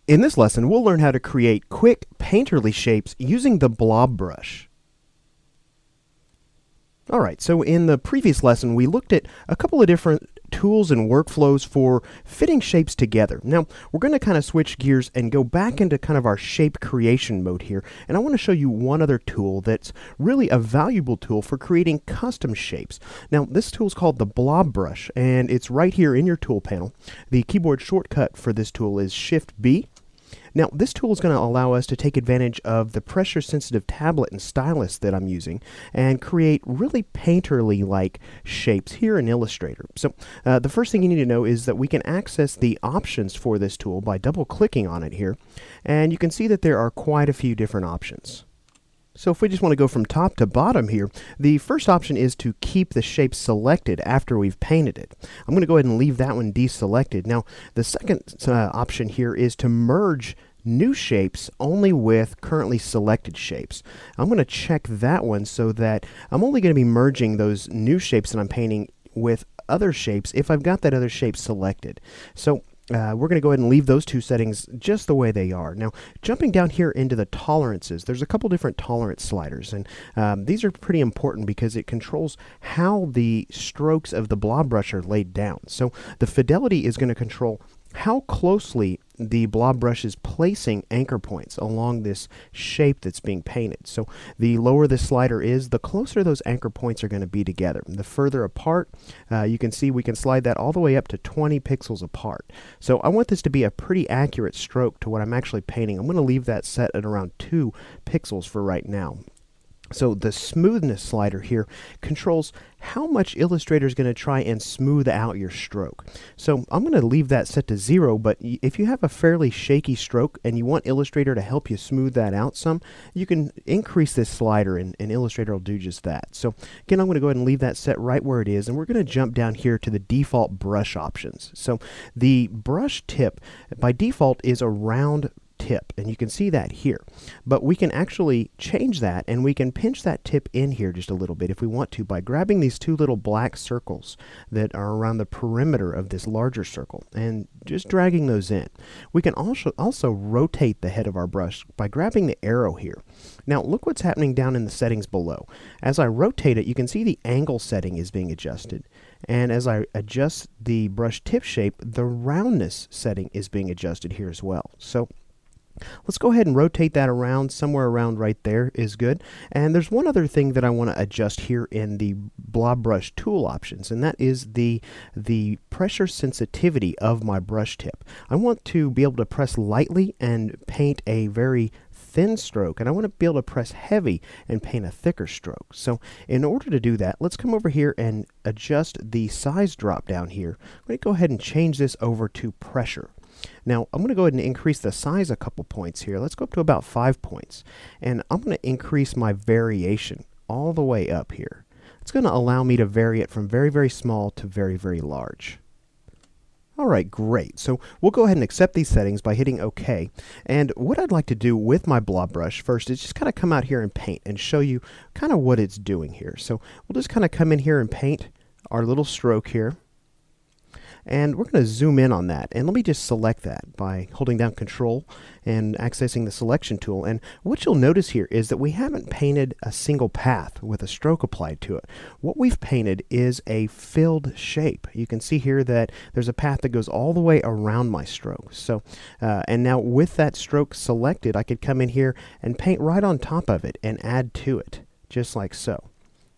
In this lesson, we'll learn how to create quick painterly shapes using the blob brush. Alright, so in the previous lesson, we looked at a couple of different tools and workflows for fitting shapes together. Now, we're going to kind of switch gears and go back into kind of our shape creation mode here, and I want to show you one other tool that's really a valuable tool for creating custom shapes. Now, this tool is called the blob brush, and it's right here in your tool panel. The keyboard shortcut for this tool is Shift-B. Now, this tool is going to allow us to take advantage of the pressure-sensitive tablet and stylus that I'm using and create really painterly-like shapes here in Illustrator. So, the first thing you need to know is that we can access the options for this tool by double-clicking on it here, and you can see that there are quite a few different options. So if we just want to go from top to bottom here, the first option is to keep the shape selected after we've painted it. I'm going to go ahead and leave that one deselected. Now, the second option here is to merge new shapes only with currently selected shapes. I'm going to check that one so that I'm only going to be merging those new shapes that I'm painting with other shapes if I've got that other shape selected. So we're going to go ahead and leave those two settings just the way they are. Now, jumping down here into the tolerances, there's a couple different tolerance sliders, and these are pretty important because it controls how the strokes of the blob brush are laid down. So the fidelity is going to control how closely the blob brush is placing anchor points along this shape that's being painted. So the lower the slider is, the closer those anchor points are going to be together. The further apart, you can see we can slide that all the way up to 20 pixels apart. So I want this to be a pretty accurate stroke to what I'm actually painting. I'm going to leave that set at around 2 pixels for right now. So the smoothness slider here controls how much Illustrator is going to try and smooth out your stroke. So I'm going to leave that set to 0, but if you have a fairly shaky stroke and you want Illustrator to help you smooth that out some, you can increase this slider and Illustrator will do just that. So again, I'm going to go ahead and leave that set right where it is, and we're going to jump down here to the default brush options. So the brush tip by default is a round tip, and you can see that here, but we can actually change that, and we can pinch that tip in here just a little bit if we want to by grabbing these two little black circles that are around the perimeter of this larger circle and just dragging those in. We can also rotate the head of our brush by grabbing the arrow here. Now look what's happening down in the settings below. As I rotate it, you can see the angle setting is being adjusted, and as I adjust the brush tip shape, the roundness setting is being adjusted here as well. So let's go ahead and rotate that around. Somewhere around right there is good. And there's one other thing that I want to adjust here in the blob brush tool options, and that is the pressure sensitivity of my brush tip. I want to be able to press lightly and paint a very thin stroke, and I want to be able to press heavy and paint a thicker stroke. So in order to do that, let's come over here and adjust the size drop down here. I'm going to go ahead and change this over to pressure. Now, I'm going to go ahead and increase the size a couple points here. Let's go up to about 5 points. And I'm going to increase my variation all the way up here. It's going to allow me to vary it from very, very small to very, very large. Alright, great. So we'll go ahead and accept these settings by hitting OK. And what I'd like to do with my blob brush first is just kind of come out here and paint and show you kind of what it's doing here. So we'll just kind of come in here and paint our little stroke here. And we're going to zoom in on that, and let me just select that by holding down Control and accessing the selection tool. And what you'll notice here is that we haven't painted a single path with a stroke applied to it. What we've painted is a filled shape. You can see here that there's a path that goes all the way around my stroke. So, and now with that stroke selected, I could come in here and paint right on top of it and add to it, just like so.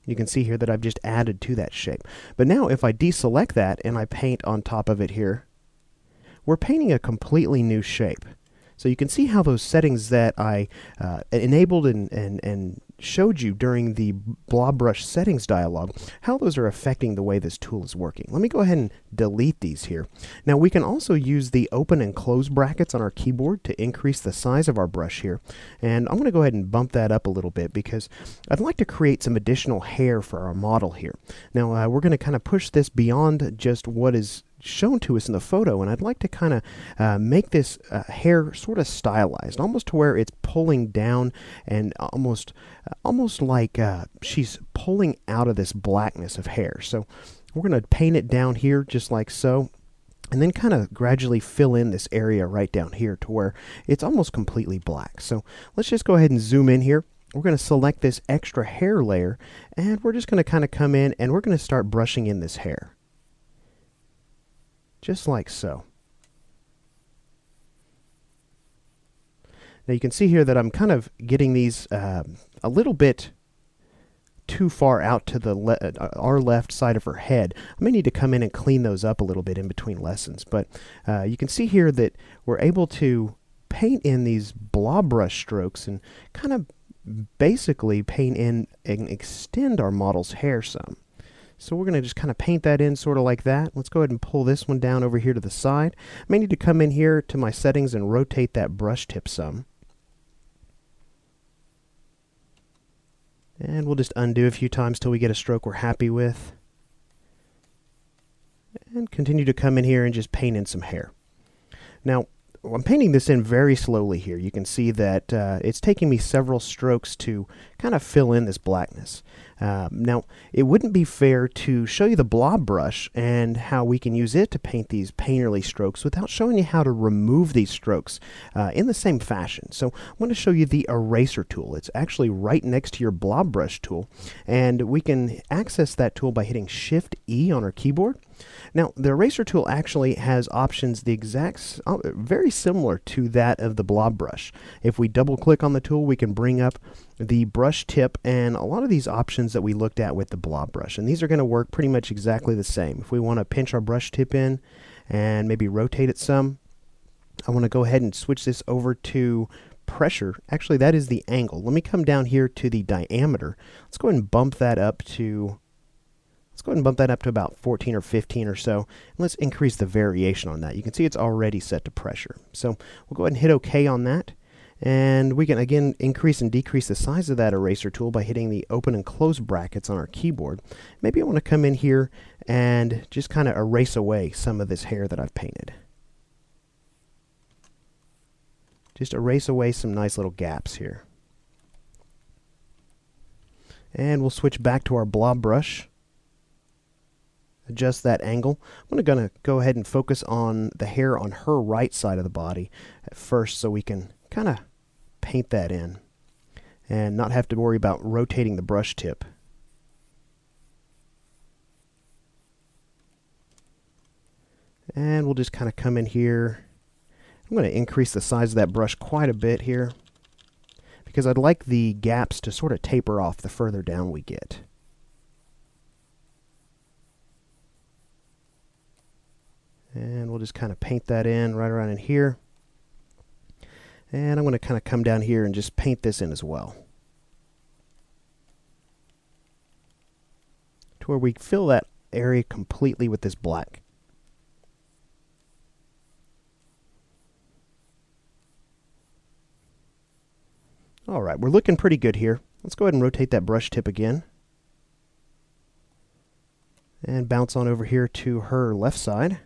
You can see here that I've just added to that shape. But now if I deselect that and I paint on top of it here, we're painting a completely new shape. So you can see how those settings that I enabled and showed you during the blob brush settings dialog, how those are affecting the way this tool is working. Let me go ahead and delete these here. Now we can also use the open and close brackets on our keyboard to increase the size of our brush here. And I'm going to go ahead and bump that up a little bit because I'd like to create some additional hair for our model here. Now we're going to kind of push this beyond just what is shown to us in the photo, and I'd like to kind of make this hair sort of stylized, almost to where it's pulling down and almost like she's pulling out of this blackness of hair. So we're going to paint it down here just like so. and then kind of gradually fill in this area right down here to where it's almost completely black. So let's just go ahead and zoom in here. We're going to select this extra hair layer, and we're just going to kind of come in and we're going to start brushing in this hair. Just like so. Now you can see here that I'm kind of getting these a little bit too far out to the our left side of her head. I may need to come in and clean those up a little bit in between lessons, but you can see here that we're able to paint in these blob brush strokes and kind of basically paint in and extend our model's hair some. So we're going to just kind of paint that in sort of like that. Let's go ahead and pull this one down over here to the side. I may need to come in here to my settings and rotate that brush tip some. And we'll just undo a few times till we get a stroke we're happy with. And continue to come in here and just paint in some hair. Now, I'm painting this in very slowly here. You can see that it's taking me several strokes to kind of fill in this blackness. Now, it wouldn't be fair to show you the blob brush and how we can use it to paint these painterly strokes without showing you how to remove these strokes in the same fashion. So I'm going to show you the eraser tool. It's actually right next to your blob brush tool, and we can access that tool by hitting Shift-E on our keyboard. Now, the eraser tool actually has options very similar to that of the blob brush. If we double click on the tool, we can bring up the brush tip and a lot of these options that we looked at with the blob brush. And these are going to work pretty much exactly the same. If we want to pinch our brush tip in and maybe rotate it some, I want to go ahead and switch this over to pressure. Actually, that is the angle. Let me come down here to the diameter. Let's go ahead and bump that up to about 14 or 15 or so. And let's increase the variation on that. You can see it's already set to pressure. So we'll go ahead and hit OK on that. And we can again increase and decrease the size of that eraser tool by hitting the open and close brackets on our keyboard. Maybe I want to come in here and just kind of erase away some of this hair that I've painted. Just erase away some nice little gaps here. And we'll switch back to our blob brush. Adjust that angle. I'm going to go ahead and focus on the hair on her right side of the body at first so we can kind of paint that in and not have to worry about rotating the brush tip. And we'll just kind of come in here. I'm going to increase the size of that brush quite a bit here because I'd like the gaps to sort of taper off the further down we get. And we'll just kind of paint that in right around in here. And I'm going to kind of come down here and just paint this in as well, to where we fill that area completely with this black. Alright, we're looking pretty good here. Let's go ahead and rotate that brush tip again. And bounce on over here to her left side.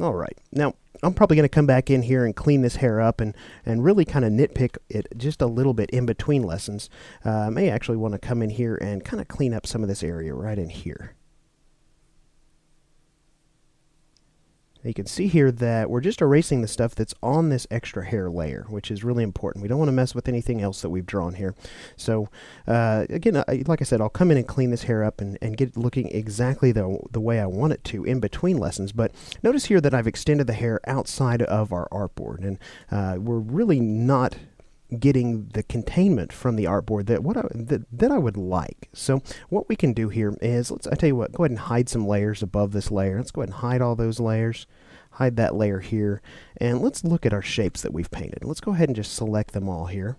Alright, now I'm probably going to come back in here and clean this hair up and really kind of nitpick it just a little bit in between lessons. I may actually want to come in here and kind of clean up some of this area right in here. You can see here that we're just erasing the stuff that's on this extra hair layer, which is really important. We don't want to mess with anything else that we've drawn here. So again, like I said, I'll come in and clean this hair up and get it looking exactly the way I want it to in between lessons. But notice here that I've extended the hair outside of our artboard, and we're really not getting the containment from the artboard that I would like. So what we can do here is, I tell you what, go ahead and hide some layers above this layer. Let's go ahead and hide all those layers. Hide that layer here. And let's look at our shapes that we've painted. Let's go ahead and just select them all here.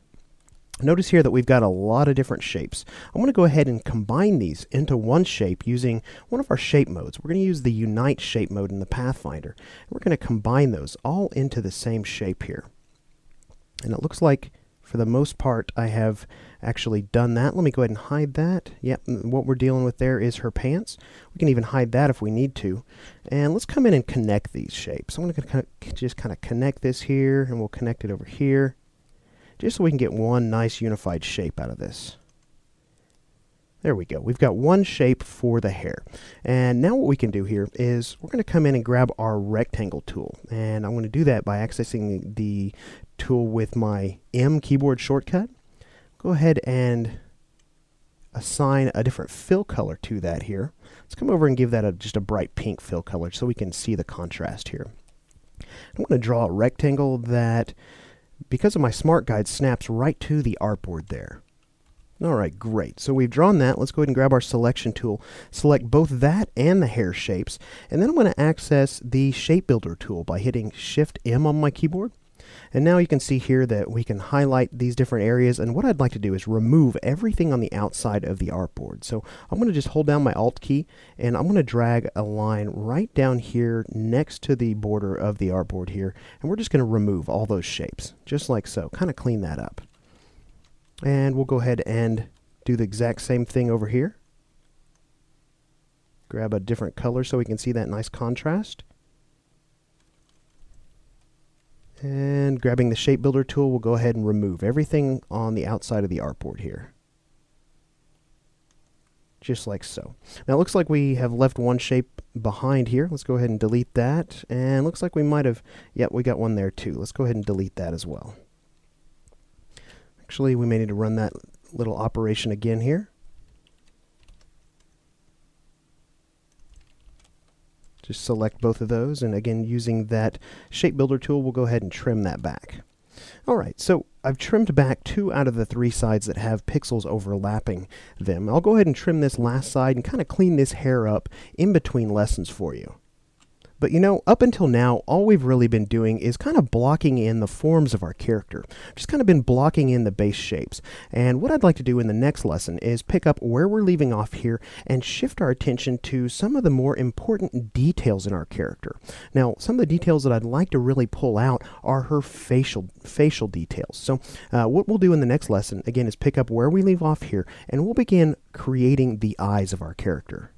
Notice here that we've got a lot of different shapes. I'm going to go ahead and combine these into one shape using one of our shape modes. We're going to use the Unite shape mode in the Pathfinder. We're going to combine those all into the same shape here. And it looks like, for the most part, I have actually done that. Let me go ahead and hide that. Yep, what we're dealing with there is her pants. We can even hide that if we need to. And let's come in and connect these shapes. I'm going to just kind of connect this here, and we'll connect it over here. just so we can get one nice unified shape out of this. There we go. We've got one shape for the hair. And now what we can do here is we're going to come in and grab our rectangle tool. And I'm going to do that by accessing the tool with my M keyboard shortcut. Go ahead and assign a different fill color to that here. Let's come over and give that just a bright pink fill color so we can see the contrast here. I'm going to draw a rectangle that, because of my smart guide, snaps right to the artboard there. Alright, great. So we've drawn that. Let's go ahead and grab our selection tool, select both that and the hair shapes, and then I'm going to access the shape builder tool by hitting Shift M on my keyboard. And now you can see here that we can highlight these different areas, and what I'd like to do is remove everything on the outside of the artboard. So I'm going to just hold down my Alt key, and I'm going to drag a line right down here next to the border of the artboard here, and we're just going to remove all those shapes, just like so. Kind of clean that up. And we'll go ahead and do the exact same thing over here. Grab a different color so we can see that nice contrast. And grabbing the shape builder tool, we'll go ahead and remove everything on the outside of the artboard here. Just like so. Now it looks like we have left one shape behind here. Let's go ahead and delete that. And looks like we might have, yep, we got one there too. Let's go ahead and delete that as well. Actually, we may need to run that little operation again here. Just select both of those, and again, using that shape builder tool, we'll go ahead and trim that back. Alright, so I've trimmed back 2 out of the 3 sides that have pixels overlapping them. I'll go ahead and trim this last side and kind of clean this hair up in between lessons for you. But you know, up until now, all we've really been doing is kind of blocking in the forms of our character. Just kind of been blocking in the base shapes. And what I'd like to do in the next lesson is pick up where we're leaving off here and shift our attention to some of the more important details in our character. Now, some of the details that I'd like to really pull out are her facial details. So what we'll do in the next lesson, again, is pick up where we leave off here, and we'll begin creating the eyes of our character.